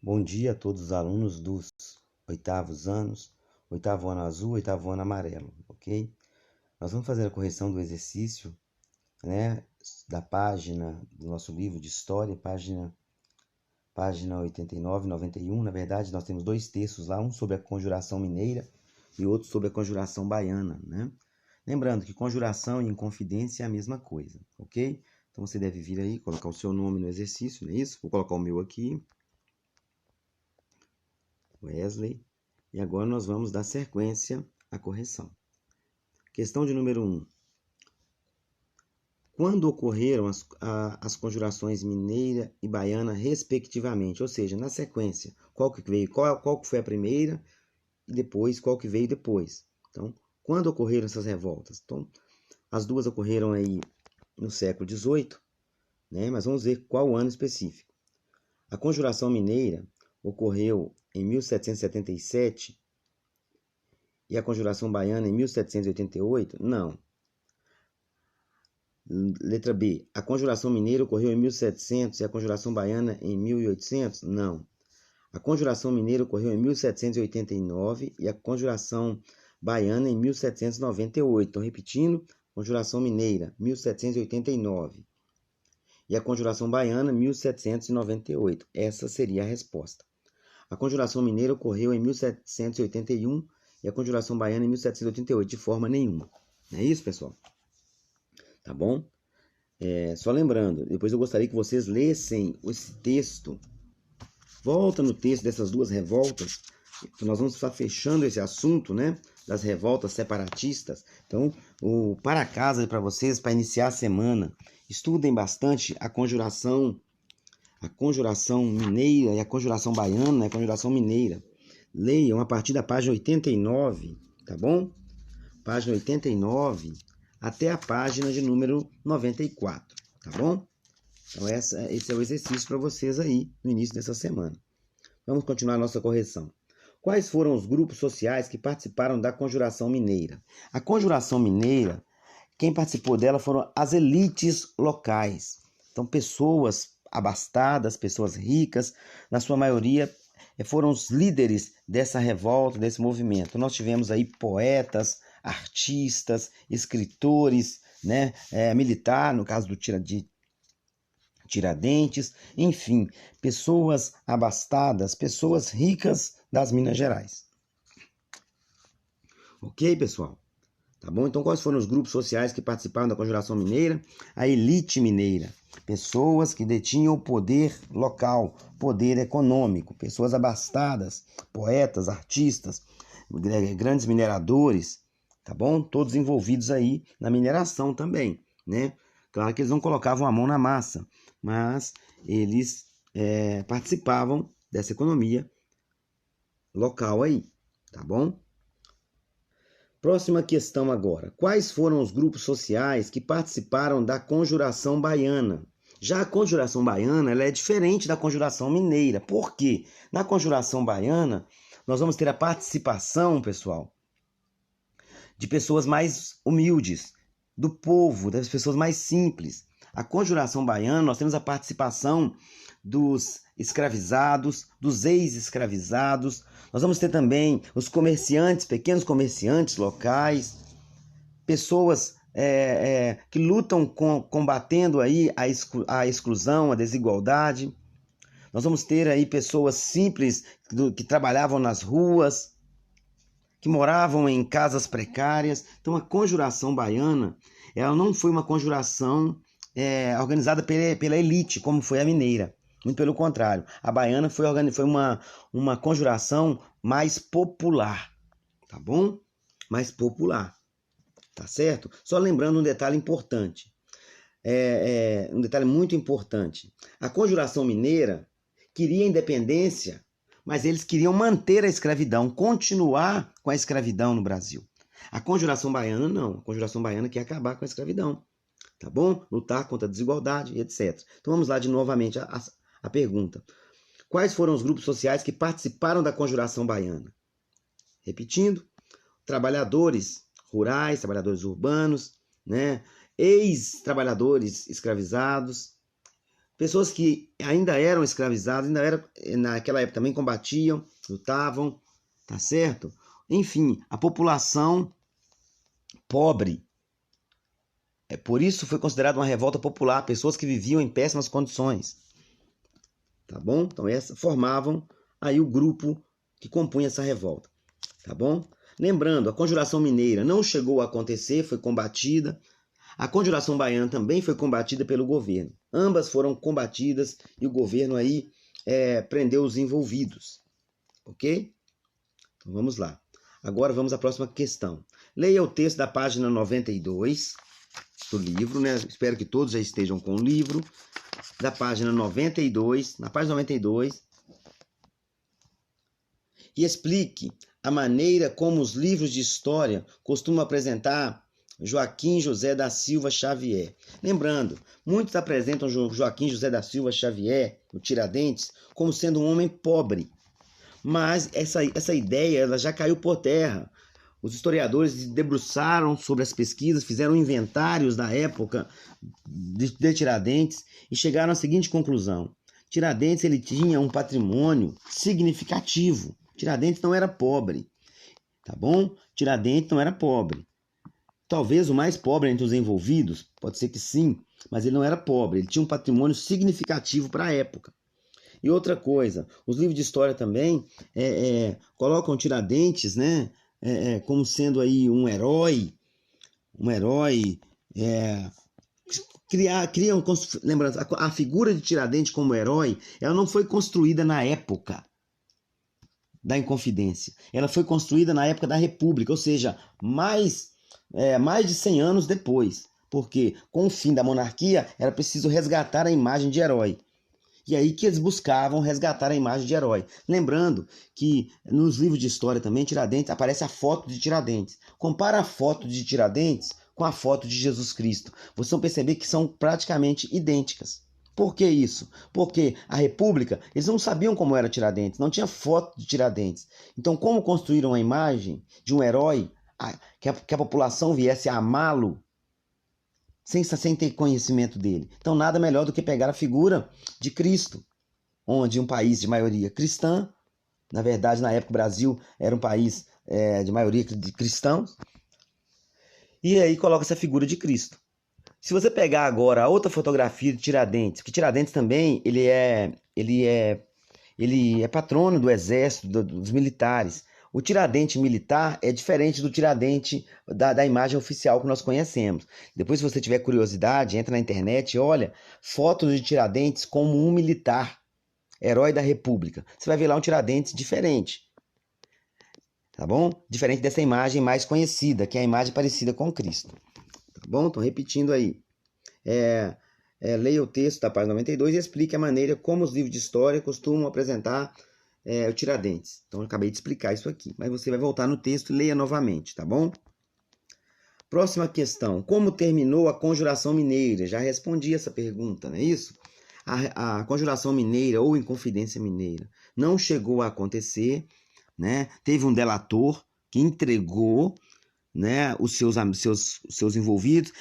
Bom dia a todos os alunos dos oitavo ano azul, oitavo ano amarelo, ok? Nós vamos fazer a correção do exercício, né, da página do nosso livro de história, página 89 e 91. Na verdade, nós temos dois textos lá, um sobre a conjuração mineira e outro sobre a conjuração baiana, né? Lembrando que conjuração e inconfidência é a mesma coisa, ok? Então você deve vir aí, colocar o seu nome no exercício, não é isso? Vou colocar o meu aqui. Wesley. E agora nós vamos dar sequência à correção. Questão de número 1. Quando ocorreram as conjurações mineira e baiana, respectivamente? Ou seja, na sequência, qual que veio, qual que foi a primeira e depois qual que veio depois. Então, quando ocorreram essas revoltas? Então, as duas ocorreram aí no século XVIII, né? Mas vamos ver qual ano específico. A conjuração mineira ocorreu em 1777 e a conjuração baiana em 1788? Não. Letra B. A conjuração mineira ocorreu em 1700 e a conjuração baiana em 1800? Não. A conjuração mineira ocorreu em 1789 e a conjuração baiana em 1798. Então, repetindo, conjuração mineira, 1789. E a conjuração baiana, 1798. Essa seria a resposta. A conjuração mineira ocorreu em 1781 e a conjuração baiana em 1788, de forma nenhuma. Não é isso, pessoal? Tá bom? Só lembrando, depois eu gostaria que vocês lessem esse texto. Volta no texto dessas duas revoltas. Nós vamos estar fechando esse assunto, né? Das revoltas separatistas. Então, o para casa para vocês, para iniciar a semana. Estudem bastante a conjuração mineira e a conjuração baiana, a conjuração mineira. Leiam a partir da página 89, tá bom? Página 89 até a página de número 94, tá bom? Então esse é o exercício para vocês aí no início dessa semana. Vamos continuar a nossa correção. Quais foram os grupos sociais que participaram da conjuração mineira? A conjuração mineira, quem participou dela foram as elites locais. Então, pessoas abastadas, pessoas ricas, na sua maioria foram os líderes dessa revolta, desse movimento. Nós tivemos aí poetas, artistas, escritores, né, militar, no caso do Tiradentes, enfim, pessoas abastadas, pessoas ricas das Minas Gerais. Ok, pessoal? Tá bom? Então, quais foram os grupos sociais que participaram da conjuração mineira? A elite mineira, pessoas que detinham o poder local, poder econômico, pessoas abastadas, poetas, artistas, grandes mineradores, tá bom? Todos envolvidos aí na mineração também, né? Claro que eles não colocavam a mão na massa, mas eles participavam dessa economia local aí, tá bom? Próxima questão agora. Quais foram os grupos sociais que participaram da conjuração baiana? Já a conjuração baiana ela é diferente da conjuração mineira. Por quê? Na conjuração baiana, nós vamos ter a participação, pessoal, de pessoas mais humildes, do povo, das pessoas mais simples. A conjuração baiana, nós temos a participação dos escravizados, dos ex-escravizados. Nós vamos ter também os comerciantes, pequenos comerciantes locais, pessoas que lutam combatendo aí a exclusão, a desigualdade. Nós vamos ter aí pessoas simples que trabalhavam nas ruas, que moravam em casas precárias. Então, a conjuração baiana, ela não foi uma conjuração organizada pela elite, como foi a mineira. Muito pelo contrário. A baiana foi uma conjuração mais popular, tá bom? Mais popular, tá certo? Só lembrando um detalhe importante. Um detalhe muito importante. A conjuração mineira queria independência, mas eles queriam manter a escravidão, continuar com a escravidão no Brasil. A conjuração baiana não. A conjuração baiana quer acabar com a escravidão, tá bom? Lutar contra a desigualdade, etc. Então vamos lá de novamente a pergunta. Quais foram os grupos sociais que participaram da conjuração baiana? Repetindo, trabalhadores rurais, trabalhadores urbanos, né? Ex-trabalhadores escravizados, pessoas que ainda eram escravizadas, ainda eram, naquela época também combatiam, lutavam, tá certo? Enfim, a população pobre. Por isso foi considerada uma revolta popular, pessoas que viviam em péssimas condições. Tá bom? Então, formavam aí o grupo que compunha essa revolta. Tá bom? Lembrando, a Conjuração Mineira não chegou a acontecer, foi combatida. A Conjuração Baiana também foi combatida pelo governo. Ambas foram combatidas e o governo aí prendeu os envolvidos. Ok? Então, vamos lá. Agora vamos à próxima questão. Leia o texto da página 92 do livro, né? Espero que todos já estejam com o livro. Da página 92, na página 92, e explique a maneira como os livros de história costumam apresentar Joaquim José da Silva Xavier. Lembrando, muitos apresentam Joaquim José da Silva Xavier, o Tiradentes, como sendo um homem pobre. Mas essa ideia ela já caiu por terra. Os historiadores se debruçaram sobre as pesquisas, fizeram inventários da época de Tiradentes e chegaram à seguinte conclusão. Tiradentes ele tinha um patrimônio significativo. Tiradentes não era pobre, tá bom? Tiradentes não era pobre. Talvez o mais pobre entre os envolvidos, pode ser que sim, mas ele não era pobre. Ele tinha um patrimônio significativo para a época. E outra coisa, os livros de história também colocam Tiradentes, né? Como sendo aí um herói, lembrando, a figura de Tiradentes como herói, ela não foi construída na época da Inconfidência, ela foi construída na época da República, ou seja, mais de 100 anos depois, porque com o fim da monarquia era preciso resgatar a imagem de herói. E aí que eles buscavam resgatar a imagem de herói. Lembrando que nos livros de história também, Tiradentes, aparece a foto de Tiradentes. Compara a foto de Tiradentes com a foto de Jesus Cristo. Vocês vão perceber que são praticamente idênticas. Por que isso? Porque a República, eles não sabiam como era Tiradentes, não tinha foto de Tiradentes. Então, como construíram a imagem de um herói, que a população viesse a amá-lo, sem ter conhecimento dele. Então, nada melhor do que pegar a figura de Cristo, onde um país de maioria cristã, na verdade, na época o Brasil era um país de maioria de cristãos, e aí coloca essa figura de Cristo. Se você pegar agora a outra fotografia de Tiradentes, que Tiradentes também ele é patrono do exército, dos militares. O Tiradentes militar é diferente do Tiradentes da imagem oficial que nós conhecemos. Depois, se você tiver curiosidade, entra na internet e olha fotos de Tiradentes como um militar, herói da República. Você vai ver lá um Tiradentes diferente, tá bom? Diferente dessa imagem mais conhecida, que é a imagem parecida com Cristo. Tá bom? Estou repetindo aí. Leia o texto da página 92 e explique a maneira como os livros de história costumam apresentar o Tiradentes. Então, eu acabei de explicar isso aqui, mas você vai voltar no texto e leia novamente, tá bom? Próxima questão. Como terminou a Conjuração Mineira? Já respondi essa pergunta, não é isso? A Conjuração Mineira ou Inconfidência Mineira não chegou a acontecer, né? Teve um delator que entregou, né, os seus envolvidos,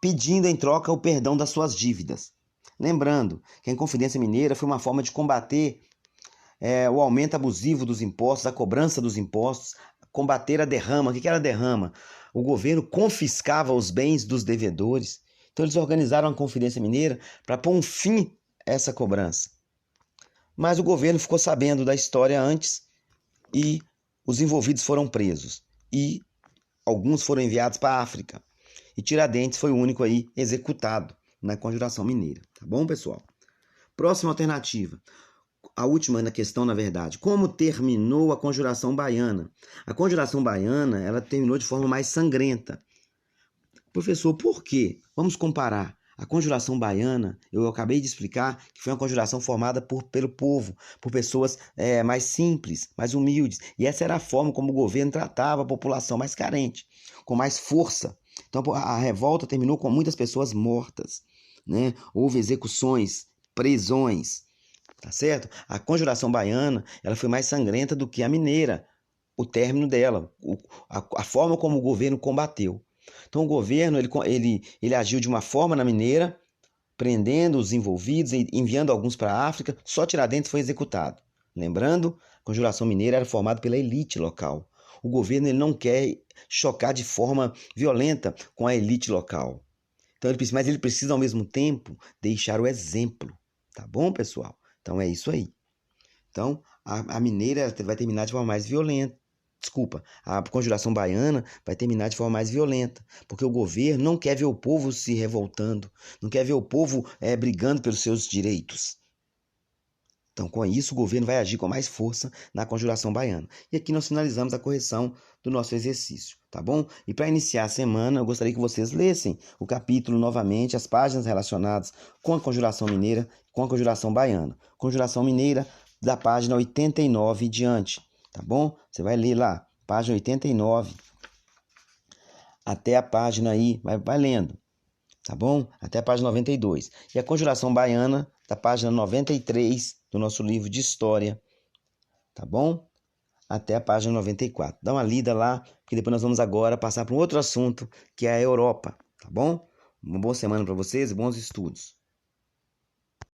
pedindo em troca o perdão das suas dívidas. Lembrando que a Inconfidência Mineira foi uma forma de combater o aumento abusivo dos impostos, a cobrança dos impostos, combater a derrama. O que era a derrama? O governo confiscava os bens dos devedores. Então eles organizaram a Inconfidência Mineira para pôr um fim a essa cobrança. Mas o governo ficou sabendo da história antes e os envolvidos foram presos. E alguns foram enviados para a África. E Tiradentes foi o único aí executado na Conjuração Mineira. Tá bom, pessoal? Próxima alternativa. A última questão, na verdade. Como terminou a Conjuração Baiana? A Conjuração Baiana, ela terminou de forma mais sangrenta. Professor, por quê? Vamos comparar. A Conjuração Baiana, eu acabei de explicar que foi uma conjuração formada pelo povo, por pessoas mais simples, mais humildes. E essa era a forma como o governo tratava a população mais carente, com mais força. Então a revolta terminou com muitas pessoas mortas, né? Houve execuções, prisões, tá certo? A Conjuração Baiana, ela foi mais sangrenta do que a mineira, o término dela, a forma como o governo combateu. Então o governo ele agiu de uma forma na mineira, prendendo os envolvidos e enviando alguns para a África, só Tiradentes foi executado. Lembrando, a Conjuração Mineira era formada pela elite local. O governo ele não quer chocar de forma violenta com a elite local. Então, mas ele precisa, ao mesmo tempo, deixar o exemplo. Tá bom, pessoal? Então, é isso aí. Então, a mineira vai terminar de forma mais violenta. Desculpa, a Conjuração Baiana vai terminar de forma mais violenta, porque o governo não quer ver o povo se revoltando, não quer ver o povo brigando pelos seus direitos. Então, com isso, o governo vai agir com mais força na Conjuração Baiana. E aqui nós finalizamos a correção do nosso exercício, tá bom? E para iniciar a semana, eu gostaria que vocês lessem o capítulo novamente, as páginas relacionadas com a Conjuração Mineira, com a Conjuração Baiana. Conjuração Mineira, da página 89 e diante, tá bom? Você vai ler lá, página 89, até a página aí, vai lendo, tá bom? Até a página 92. E a Conjuração Baiana, da página 93 do nosso livro de História, tá bom? Até a página 94. Dá uma lida lá, porque depois nós vamos agora passar para um outro assunto, que é a Europa, tá bom? Uma boa semana para vocês e bons estudos.